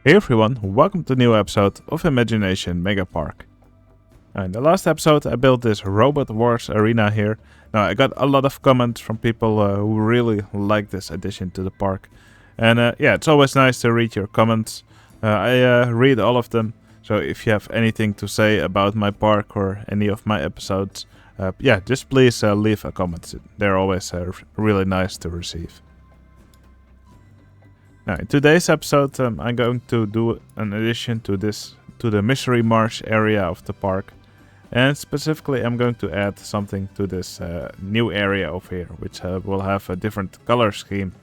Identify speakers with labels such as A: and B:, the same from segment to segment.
A: Hey everyone, welcome to a new episode of Imagination Megapark. In the last episode I built this Robot Wars arena here. Now I got a lot of comments from people who really like this addition to the park. And yeah, it's always nice to read your comments. I read all of them, so if you have anything to say about my park or any of my episodes, yeah, just please leave a comment. They're always really nice to receive. Now, in today's episode, I'm going to do an addition to the Misery Marsh area of the park, and specifically, I'm going to add something to this new area over here, which will have a different color scheme.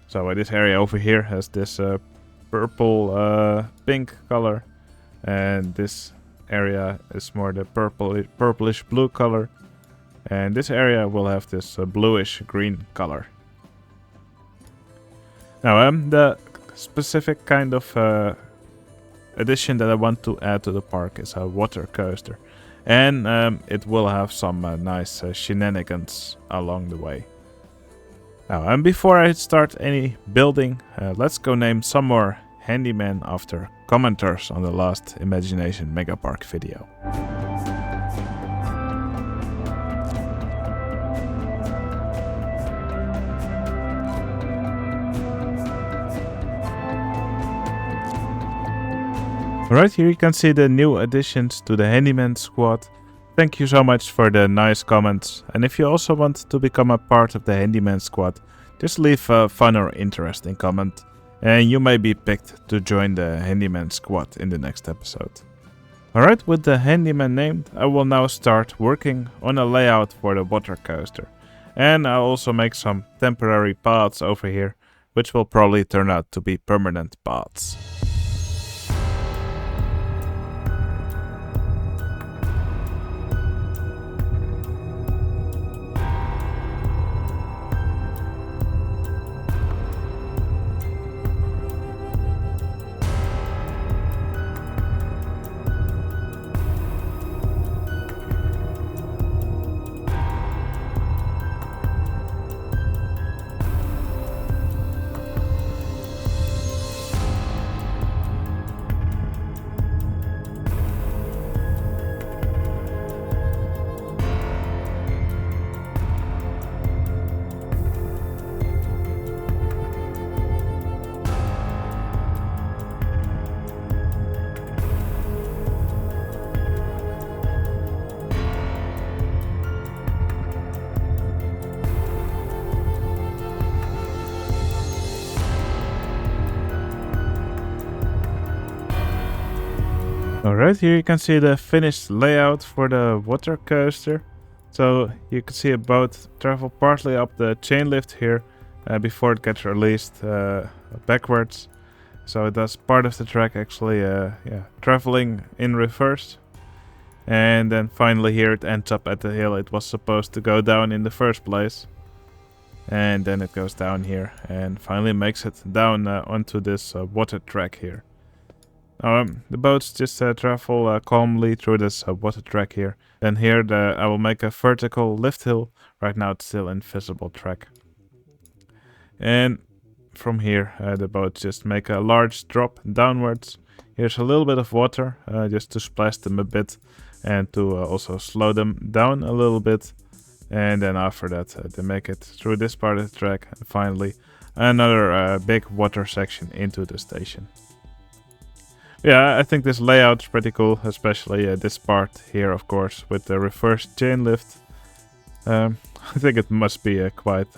A: So this area over here has this purple pink color, and this area is more the purplish blue color, and this area will have this bluish green color. Now, the specific kind of addition that I want to add to the park is a water coaster. And it will have some nice shenanigans along the way. Now, and before I start any building, let's go name some more handymen after commenters on the last Imagination Megapark video. Right here you can see the new additions to the Handyman squad. Thank you so much for the nice comments, and if you also want to become a part of the Handyman squad, just leave a fun or interesting comment and you may be picked to join the Handyman squad in the next episode. Alright, with the Handyman named, I will now start working on a layout for the water coaster. And I'll also make some temporary paths over here, which will probably turn out to be permanent paths. Alright, here you can see the finished layout for the water coaster. So you can see a boat travel partly up the chain lift here before it gets released backwards. So it does part of the track actually traveling in reverse. And then finally here it ends up at the hill it was supposed to go down in the first place. And then it goes down here and finally makes it down onto this water track here. The boats just travel calmly through this water track here. Then here I will make a vertical lift hill. Right now it's still invisible track. And from here the boats just make a large drop downwards. Here's a little bit of water just to splash them a bit and to also slow them down a little bit. And then after that they make it through this part of the track. And finally another big water section into the station. Yeah, I think this layout is pretty cool, especially this part here, of course, with the reverse chain lift. I think it must be quite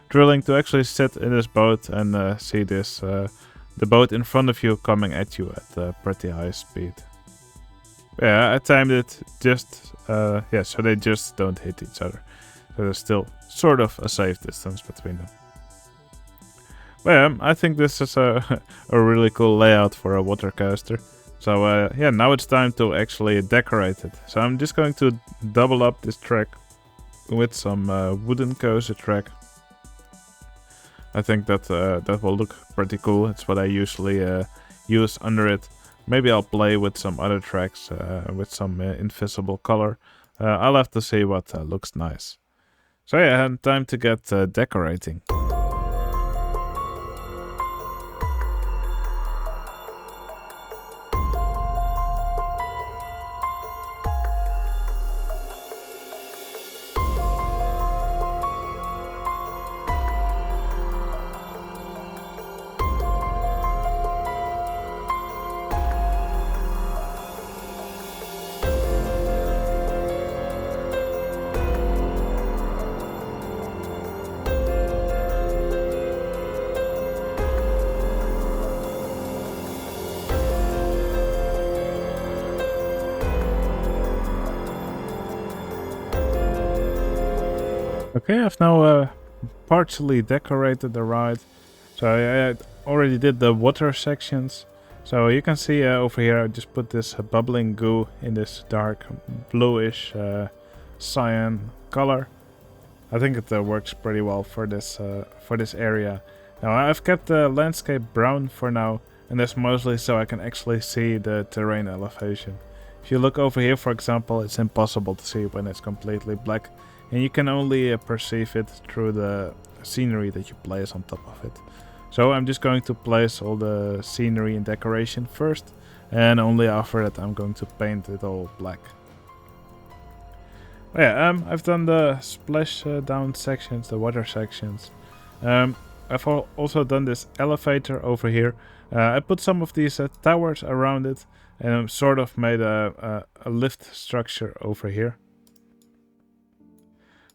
A: thrilling to actually sit in this boat and see this the boat in front of you coming at you at pretty high speed. Yeah, I timed it just, so they just don't hit each other. So there's still sort of a safe distance between them. Well, I think this is a really cool layout for a water coaster. So yeah, now it's time to actually decorate it. So I'm just going to double up this track with some wooden coaster track. I think that that will look pretty cool. It's what I usually use under it. Maybe I'll play with some other tracks with some invisible color. I'll have to see what looks nice. So yeah, time to get decorating. Okay, I've now partially decorated the ride. So I already did the water sections. So you can see over here I just put this bubbling goo in this dark bluish cyan color. I think it works pretty well for this area. Now I've kept the landscape brown for now, and that's mostly so I can actually see the terrain elevation. If you look over here, for example, it's impossible to see when it's completely black, and you can only perceive it through the scenery that you place on top of it. So I'm just going to place all the scenery and decoration first, and only after that I'm going to paint it all black. Oh yeah, I've done the splash down sections, the water sections. I've also done this elevator over here. I put some of these towers around it, and I've sort of made a lift structure over here.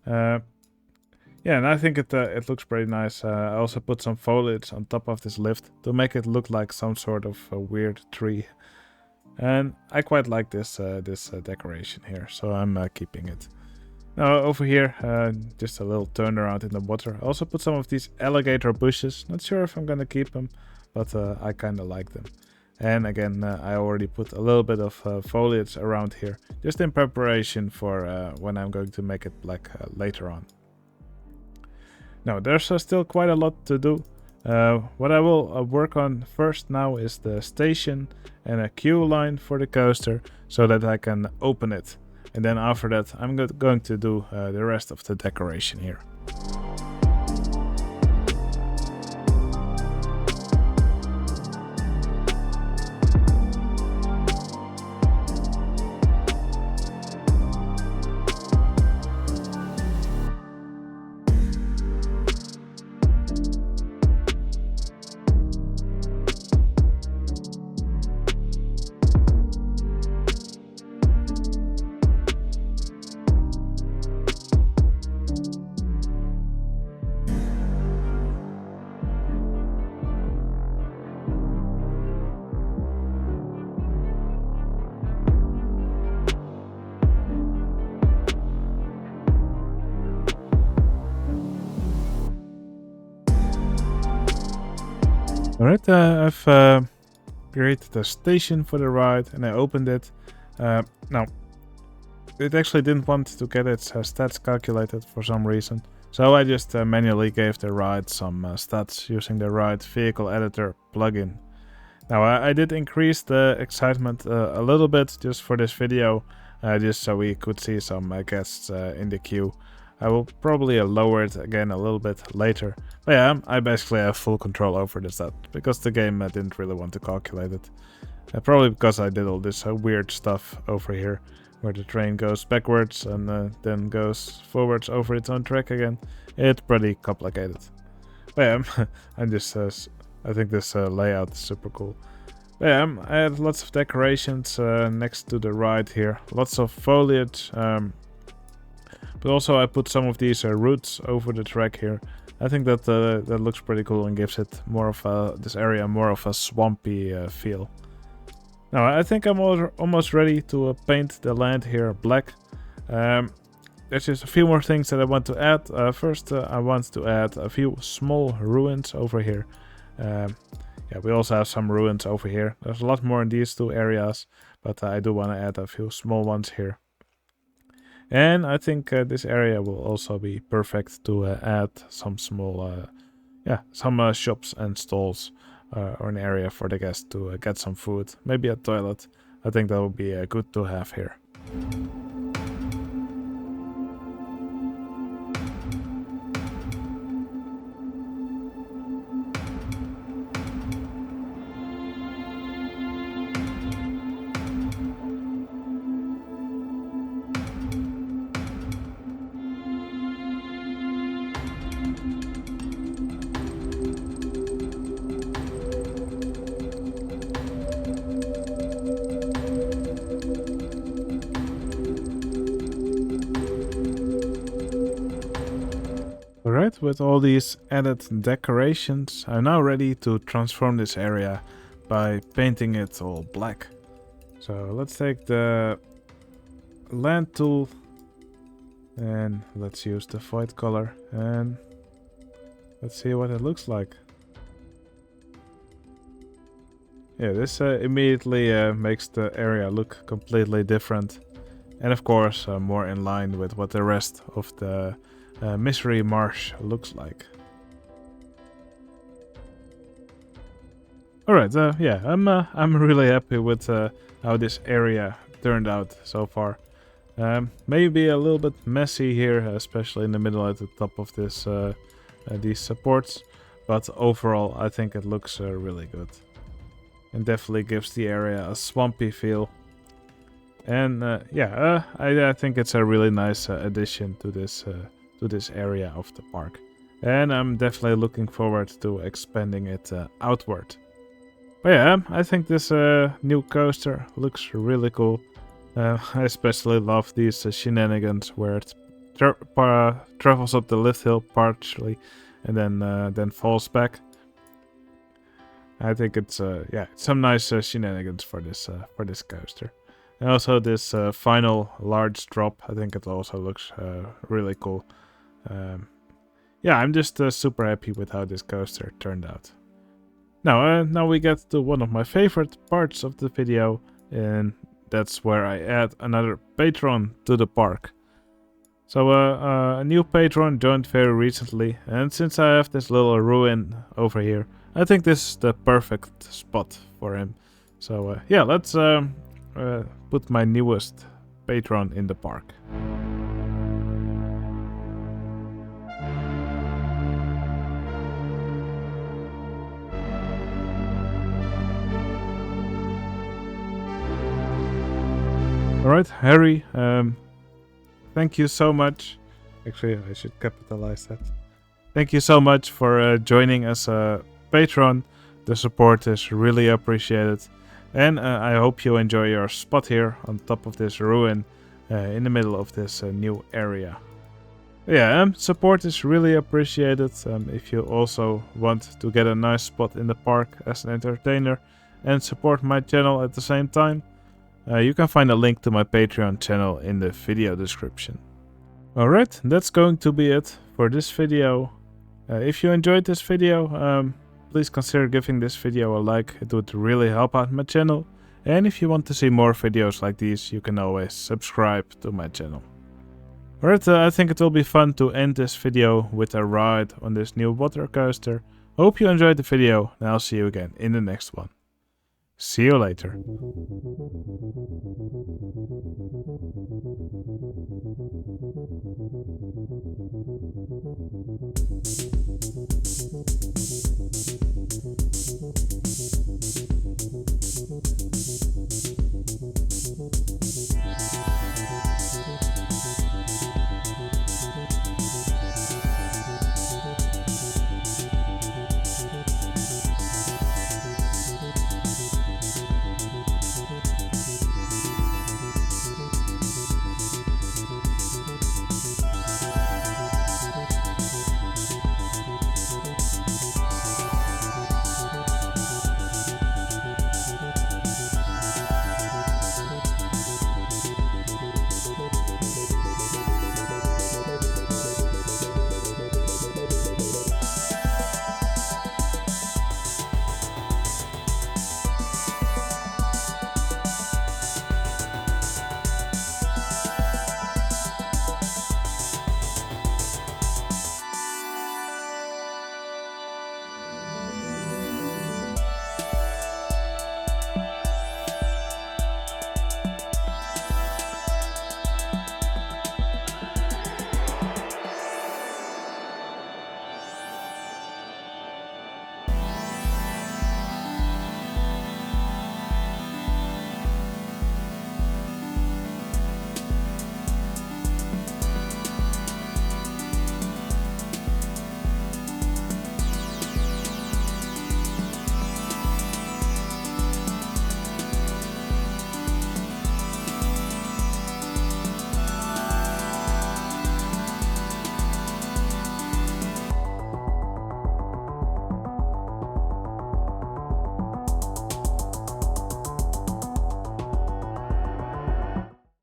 A: Yeah, and I think it looks pretty nice. I also put some foliage on top of this lift to make it look like some sort of a weird tree. And I quite like this decoration here, so I'm keeping it. Now over here, just a little turnaround in the water. I also put some of these alligator bushes. Not sure if I'm gonna keep them, but I kinda like them. And again, I already put a little bit of foliage around here, just in preparation for when I'm going to make it black later on. Now, there's still quite a lot to do. What I will work on first now is the station and a queue line for the coaster so that I can open it. And then after that, I'm going to do the rest of the decoration here. Alright, I've created a station for the ride and I opened it. Now, it actually didn't want to get its stats calculated for some reason. So I just manually gave the ride some stats using the ride vehicle editor plugin. Now I did increase the excitement a little bit just for this video, just so we could see some guests in the queue. I will probably lower it again a little bit later. But yeah, I basically have full control over this stat, because the game didn't really want to calculate it. Probably because I did all this weird stuff over here, where the train goes backwards and then goes forwards over its own track again. It's pretty complicated. But yeah, I think this layout is super cool. But yeah, I had lots of decorations next to the ride here, lots of foliage. But also I put some of these roots over the track here. I think that that looks pretty cool and gives it more of this area more of a swampy feel. Now I think I'm almost ready to paint the land here black. There's just a few more things that I want to add. First, I want to add a few small ruins over here. Yeah, we also have some ruins over here. There's a lot more in these two areas, but I do want to add a few small ones here. And I think this area will also be perfect to add some small, some shops and stalls, or an area for the guests to get some food, maybe a toilet. I think that would be good to have here. Alright, with all these added decorations, I'm now ready to transform this area by painting it all black. So let's take the land tool And let's use the void color and let's see what it looks like. Yeah, this immediately makes the area look completely different. And of course, more in line with what the rest of the Misery Marsh looks like. Alright, yeah, I'm really happy with how this area turned out so far. Maybe a little bit messy here, especially in the middle at the top of this these supports, but overall I think it looks really good. And definitely gives the area a swampy feel. And yeah, I think it's a really nice addition to this area of the park. And I'm definitely looking forward to expanding it outward. But yeah, I think this new coaster looks really cool. I especially love these shenanigans where it travels up the lift hill partially and then falls back. I think it's yeah, some nice shenanigans for this coaster. And also this final large drop, I think it also looks really cool. Yeah, I'm just super happy with how this coaster turned out. Now we get to one of my favorite parts of the video, and that's where I add another patron to the park. So a new patron joined very recently, and since I have this little ruin over here, I think this is the perfect spot for him. So yeah, let's put my newest patron in the park. Alright, Harry, thank you so much. Actually, I should capitalize that. Thank you so much for joining as a patron. The support is really appreciated. And I hope you enjoy your spot here on top of this ruin in the middle of this new area. Yeah, support is really appreciated. If you also want to get a nice spot in the park as an entertainer and support my channel at the same time, you can find a link to my Patreon channel in the video description. Alright, that's going to be it for this video. If you enjoyed this video, please consider giving this video a like. It would really help out my channel. And if you want to see more videos like these, you can always subscribe to my channel. Alright, I think it will be fun to end this video with a ride on this new water coaster. Hope you enjoyed the video, and I'll see you again in the next one. See you later.